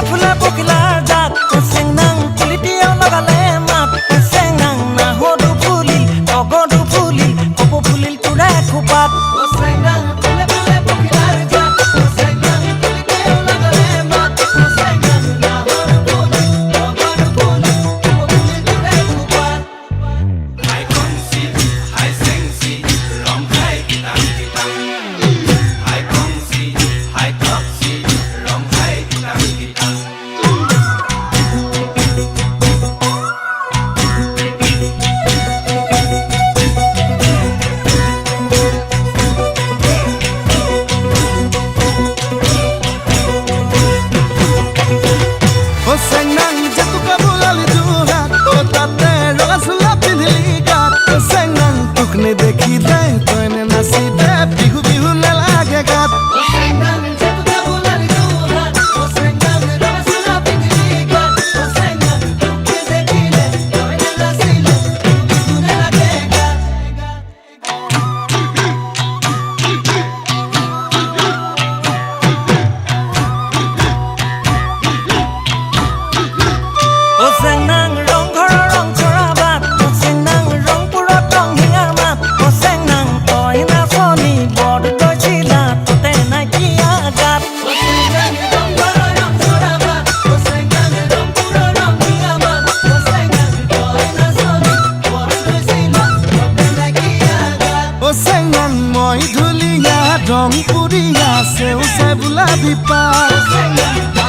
ফুলে পখিলাৰ জাত চেং নাং পুলিটিয়াও লগালে মাত চেং নাং নাহৰু ফুলিল অগৰু ফুলিল কপৌ ফুলিল তোৰে খোপাত চেং নাং ফুলে ফুলে পখিলাৰ জাত চেং নাং পুলিটিয়াও লগালে মাত চেং নাং নাহৰু ফুলিল অগৰু ফুলিল কপৌ ফুলিল তোৰে খোপাত হাই কংচি হাই চেংচি ৰং খাই কিটাং কিটাং হাই কংচি হাই টপচি ৰং খাই কিটাং কিটাং চেং নাং জেতুকা বোলালি যোৰহাট তাতে ৰঙা চোলা পিন্ধিলি গাত চেং নাং তোক নেদেখিলে তই নাচিলে বিহু বিহু নেলাগে গাত চেং নাং জেতুকা বোলালি যোৰহাট চেং নাং ৰঙা চোলা পিন্ধিলি গাত চেং নাং তোকে দেখিলে তই নাচিলে বিহু নেলাগে গাত চেং নাং ৰংঘৰৰ ৰং চৰা বাট চেং নাং ৰংপুৰত ৰং হিঙাৰ মাত চেং নাং তই নাচনি বদ গৈছিলা ততে নাইকিয়া গাত চেং নাং ৰংঘৰৰ ৰং চৰা বাট চেং নাং ৰংপুৰৰ ৰং হিঙাৰ মাত চেং নাং তই নাচনি বদ গৈছিলা ততে নাইকিয়া গাত চেং নাং মই ঢুলীয়া ৰং পুৰীয়া সেউজে বোলা বিপা চেং নাং